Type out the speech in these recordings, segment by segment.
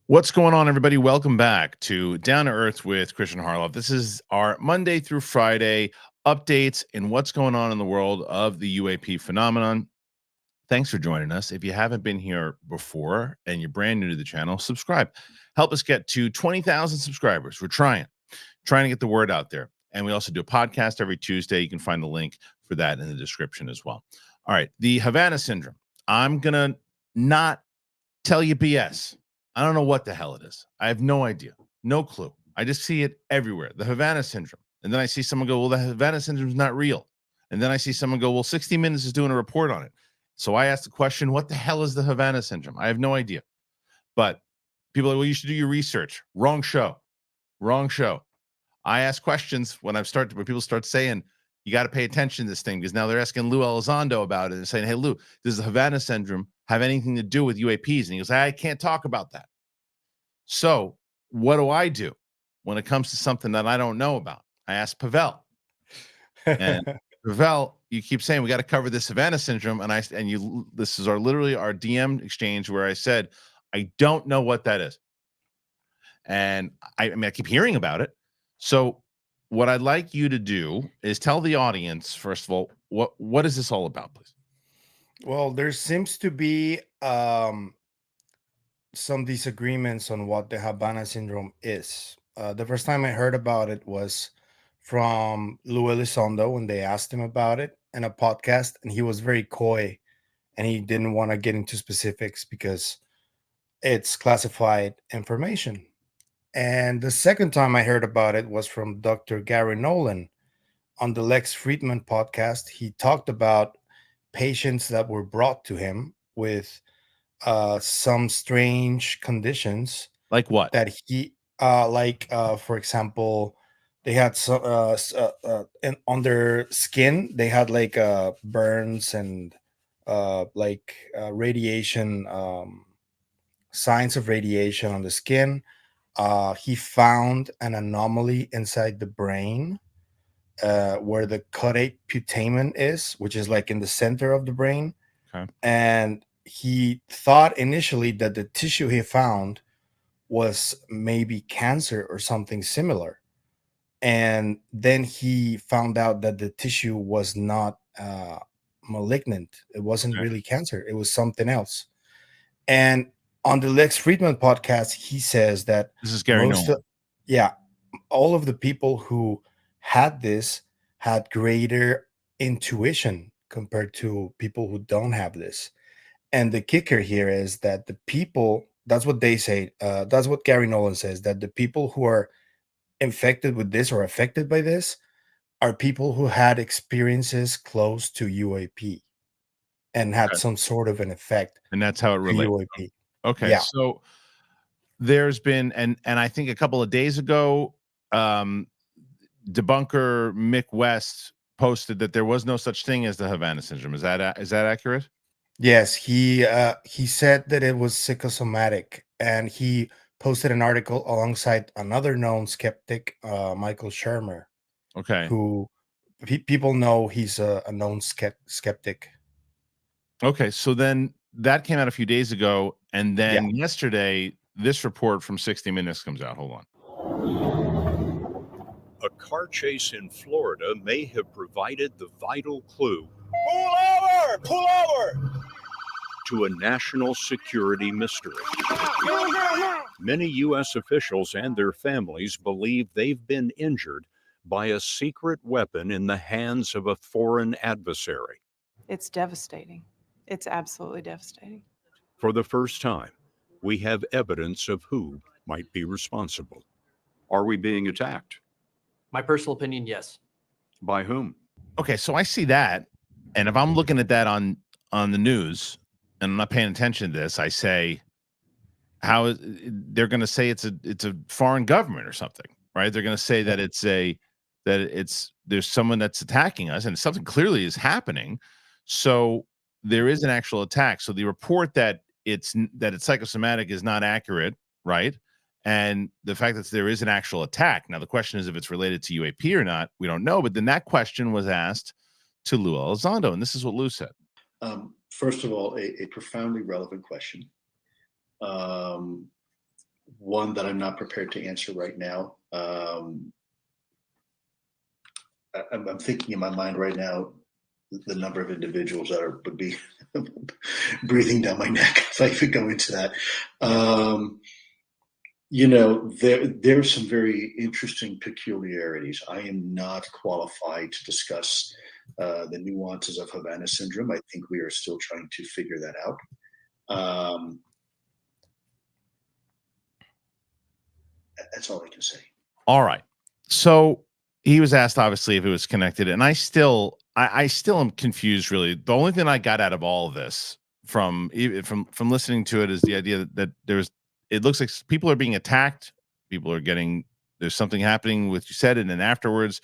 What's going on, everybody? Welcome back to Down to Earth with Kristian Harloff. This is our Monday through Friday updates in what's going on in the world of the UAP phenomenon. Thanks for joining us. If you haven't been here before and you're brand new to the channel, subscribe. Help us get to 20,000 subscribers. We're trying to get the word out there. And we also do a podcast every Tuesday. You can find the link for that in the description as well. All right, the Havana Syndrome. I'm going to not tell you BS. I don't know what the hell it is. I have no idea. No clue. I just see it everywhere. The Havana Syndrome. And then I see someone go, well, the Havana Syndrome is not real. And then I see someone go, well, 60 Minutes is doing a report on it. So I asked the question, what the hell is the Havana Syndrome? I have no idea. But people are like, well, you should do your research. Wrong show. Wrong show. I ask questions when people start saying, you got to pay attention to this thing, because now they're asking Lou Elizondo about it and saying, hey, Lou, does the Havana Syndrome have anything to do with UAPs? And he goes, I can't talk about that. So what do I do when it comes to something that I don't know about? I ask Pavel. And Pavel, you keep saying we got to cover this Havana Syndrome, and this is literally our DM exchange where I said, I don't know what that is. And I mean, I keep hearing about it. So what I'd like you to do is tell the audience, first of all, what is this all about, please? Well, there seems to be some disagreements on what the Havana Syndrome is. The first time I heard about it was from Lou Elizondo when they asked him about it in a podcast, and he was very coy and he didn't want to get into specifics because it's classified information. And the second time I heard about it was from Dr. Gary Nolan on the Lex Friedman podcast. He talked about patients that were brought to him with some strange conditions Like what? that he for example, they had some on their skin they had like burns and radiation, signs of radiation on the skin. He found an anomaly inside the brain, where the caudate putamen is, which is like in the center of the brain. Okay. And he thought initially that the tissue he found was maybe cancer or something similar. And then he found out that the tissue was not malignant. It wasn't Okay. really cancer, it was something else. And on the Lex Friedman podcast, he says that This is Gary Nolan. yeah, all of the people who had this had greater intuition compared to people who don't have this. And the kicker here is that the people, that's what they say, that's what Gary Nolan says, that the people who are infected with this or affected by this are people who had experiences close to UAP and had Okay. some sort of an effect And that's how it to relates. UAP. Okay. Yeah. So there's been, and I think a couple of days ago, um, debunker Mick West posted that there was no such thing as the Havana Syndrome. Is that accurate? Yes, he said that it was psychosomatic, and he posted an article alongside another known skeptic, Michael Shermer, Okay. who people know he's a known skeptic. Okay. So then that came out a few days ago, and Yeah. then yesterday, this report from 60 Minutes comes out. Hold on. A car chase in Florida may have provided the vital clue. Pull over! Pull over! To a national security mystery. Many U.S. officials and their families believe they've been injured by a secret weapon in the hands of a foreign adversary. It's devastating. It's absolutely devastating. For the first time, we have evidence of who might be responsible. Are we being attacked? My personal opinion, yes. By whom? Okay, so I see that, and if I'm looking at that on the news and I'm not paying attention to this, I say, they're going to say it's a foreign government or something, right? They're going to say that there's someone that's attacking us, and something clearly is happening. So there is an actual attack. So the report that it's psychosomatic is not accurate, right? And the fact that there is an actual attack. Now the question is if it's related to UAP or not. We don't know. But then that question was asked to Lou Elizondo, and this is what Lou said. First of all, a profoundly relevant question. one that I'm not prepared to answer right now. I'm thinking in my mind right now the number of individuals that would be breathing down my neck if I could go into that. There's some very interesting peculiarities. I am not qualified to discuss the nuances of Havana Syndrome. I think we are still trying to figure that out. That's all I can say. All right. So he was asked, obviously, if it was connected, and I still am confused. Really, the only thing I got out of all of this from listening to it is the idea that it looks like people are being attacked. People are getting, there's something happening with, you said it, and then afterwards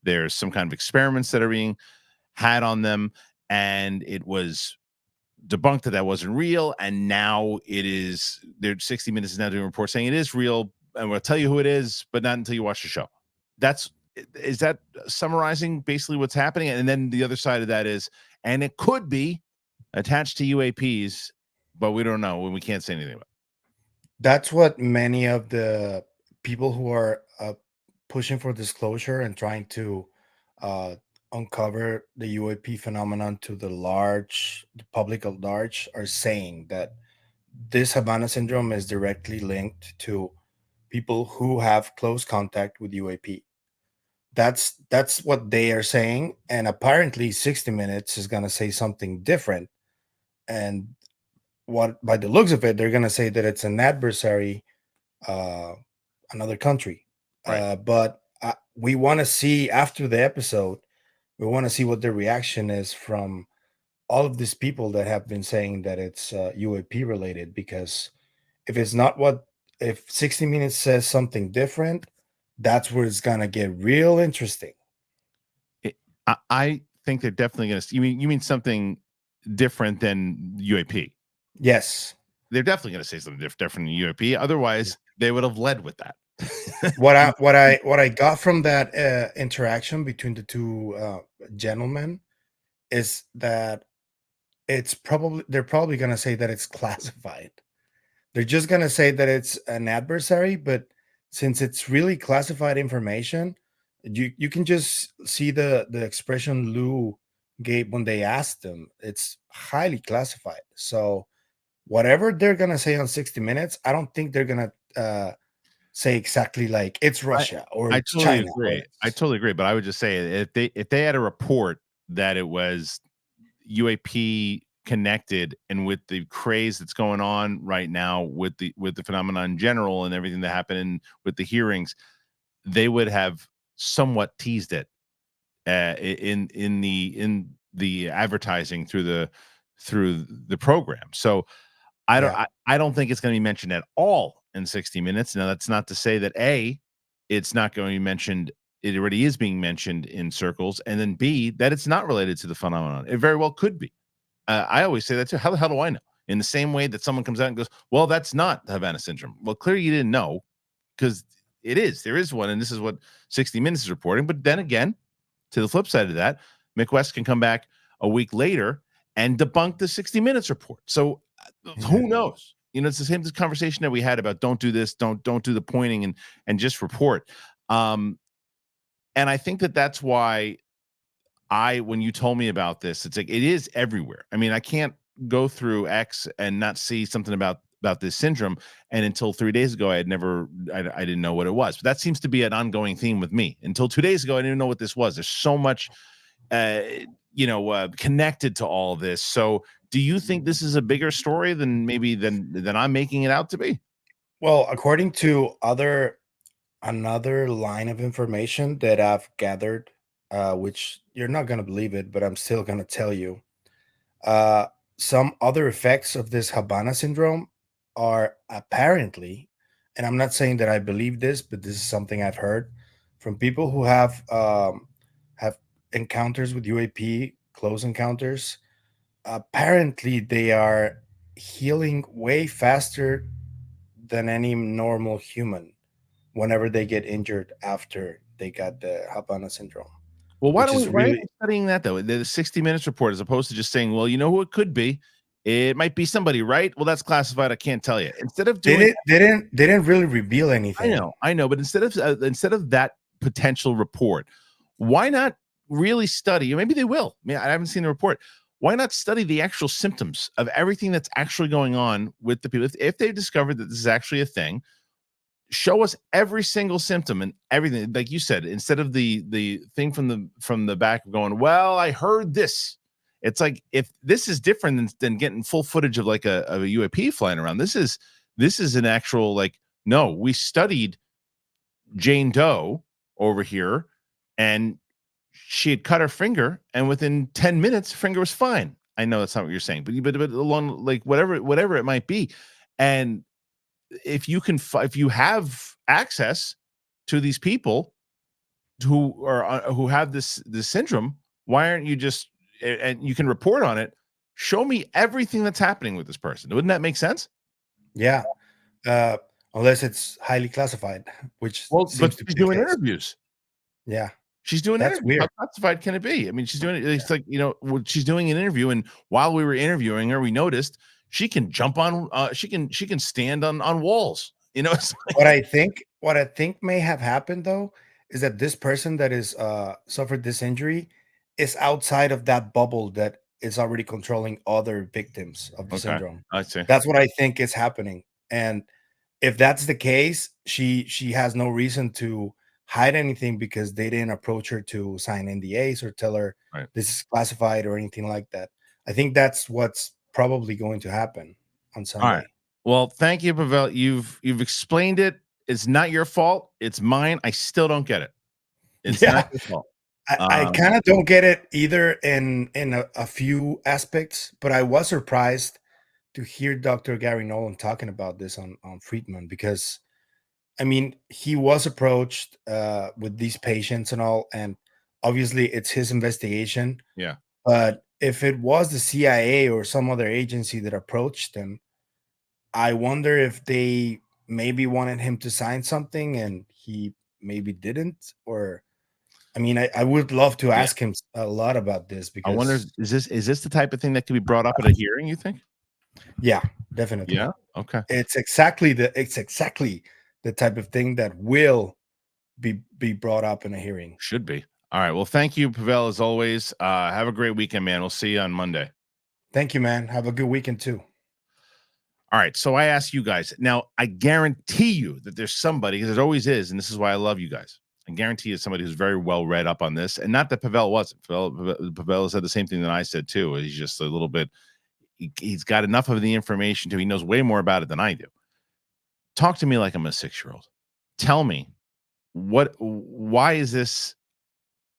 there's some kind of experiments that are being had on them, and it was debunked that wasn't real, and now it is. Their 60 Minutes is now doing a report saying it is real, and we'll tell you who it is, but not until you watch the show. Is that summarizing basically what's happening? And then the other side of that is, and it could be attached to UAPs, but we don't know, and we can't say anything about it. That's what many of the people who are pushing for disclosure and trying to uncover the UAP phenomenon to the public at large are saying, that this Havana Syndrome is directly linked to people who have close contact with UAP. That's what they are saying, and apparently 60 Minutes is going to say something different. And what, by the looks of it, they're going to say that it's an adversary, another country. Right. But we want to see, after the episode, we want to see what the reaction is from all of these people that have been saying that it's UAP related. Because if it's not if 60 Minutes says something different, that's where it's gonna get real interesting. I think they're definitely going to. You mean something different than UAP? Yes. They're definitely going to say something different than UAP. Otherwise, they would have led with that. what I got from that interaction between the two gentlemen is that they're probably going to say that it's classified. They're just going to say that it's an adversary, but since it's really classified information, you can just see the expression Lou gave when they asked them. It's highly classified. So whatever they're going to say on 60 Minutes, I don't think they're going to say exactly like it's Russia or I totally China. agree. I totally agree. But I would just say, if they had a report that it was UAP connected, and with the craze that's going on right now with the phenomenon in general and everything that happened with the hearings, they would have somewhat teased it in the advertising through the program. So I don't think it's going to be mentioned at all in 60 Minutes. Now, that's not to say that it's not going to be mentioned. It already is being mentioned in circles, and then B, that it's not related to the phenomenon. It very well could be. I always say that too. How the hell do I know? In the same way that someone comes out and goes, well, that's not the Havana Syndrome. Well, clearly you didn't know, because it is. There is one, and this is what 60 Minutes is reporting. But then again, to the flip side of that, Mick West can come back a week later and debunk the 60 Minutes report. So who knows? It's the same conversation that we had about don't do this, don't do the pointing, and just report. And I think that's why when you told me about this, it's like it is everywhere. I mean, I can't go through X and not see something about this syndrome. And until 3 days ago, I didn't know what it was. But that seems to be an ongoing theme with me. Until 2 days ago, I didn't even know what this was. There's so much, connected to all of this. So do you think this is a bigger story than I'm making it out to be? Well, according to another line of information that I've gathered, which you're not going to believe it, but I'm still going to tell you. Some other effects of this Havana Syndrome are apparently, and I'm not saying that I believe this, but this is something I've heard from people who have encounters with UAP, close encounters. Apparently, they are healing way faster than any normal human whenever they get injured after they got the Havana Syndrome. Well, why are we really studying that, though? The 60 Minutes report, as opposed to just saying, well, you know who it could be? It might be somebody, right? Well, that's classified. I can't tell you. Instead of They doing, didn't really reveal anything. I know, but instead of that potential report, why not really study? Or maybe they will. I mean, I haven't seen the report. Why not study the actual symptoms of everything that's actually going on with the people? If they've discovered that this is actually a thing, show us every single symptom and everything. Like you said, instead of the thing from the back going, well, I heard this. It's like, if this is different than getting full footage of like a UAP flying around. This is an actual, like, no, we studied Jane Doe over here, and she had cut her finger, and within 10 minutes, finger was fine. I know that's not what you're saying, but along, like, whatever it might be. And if you have access to these people who have this syndrome, why aren't you just, and you can report on it, show me everything that's happening with this person? Wouldn't that make sense? Yeah. Unless it's highly classified, which Well, but seems to she's be the doing case. interviews. Yeah. She's doing That's interviews. weird. How classified can it be? I mean, she's doing it. It's like, she's doing an interview, and while we were interviewing her, we noticed she can jump on. She can stand on walls. It's like, What I think may have happened though is that this person that is suffered this injury is outside of that bubble that is already controlling other victims of the okay, syndrome. I see. That's what I think is happening. And if that's the case, she has no reason to hide anything, because they didn't approach her to sign NDAs or tell her Right. this is classified or anything like that. I think that's what's probably going to happen on Sunday. All right. Well, thank you, Pavel. You've explained it. It's not your fault. It's mine. I still don't get it. It's Yeah. not your fault. I kind of don't get it either in a few aspects, but I was surprised to hear Dr. Gary Nolan talking about this on Friedman, because I mean, he was approached with these patients and all, and obviously it's his investigation. Yeah. But if it was the CIA or some other agency that approached him, I wonder if they maybe wanted him to sign something and he maybe didn't. Or, I mean, I would love to ask him a lot about this, I wonder, because is this the type of thing that could be brought up at a hearing, you think? yeah, definitely. Yeah. Okay. It's exactly the type of thing that will be brought up in a hearing. Should be. All right. Well, thank you, Pavel, as always. Have a great weekend, man. We'll see you on Monday. Thank you, man. Have a good weekend too. All right. So I ask you guys now, I guarantee you that there's somebody, because there always is, and this is why I love you guys. I guarantee it's somebody who's very well read up on this, and not that Pavel wasn't. Pavel said the same thing that I said too. He's just a little bit, he's got enough of the information too. He knows way more about it than I do. Talk to me like I'm a 6-year-old. Tell me why is this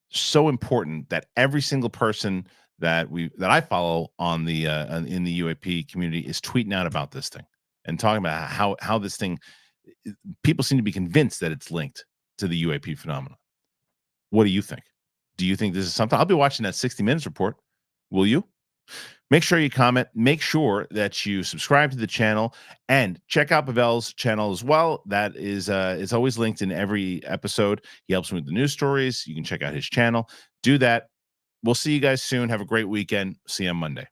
so important that every single person that I follow on the in the UAP community is tweeting out about this thing and talking about how this thing, people seem to be convinced that it's linked to the UAP phenomenon. What do you think? Do you think this is something? I'll be watching that 60 Minutes report. Will you? Make sure you comment. Make sure that you subscribe to the channel and check out Pavel's channel as well. That is always linked in every episode. He helps me with the news stories. You can check out his channel. Do that. We'll see you guys soon. Have a great weekend. See you on Monday.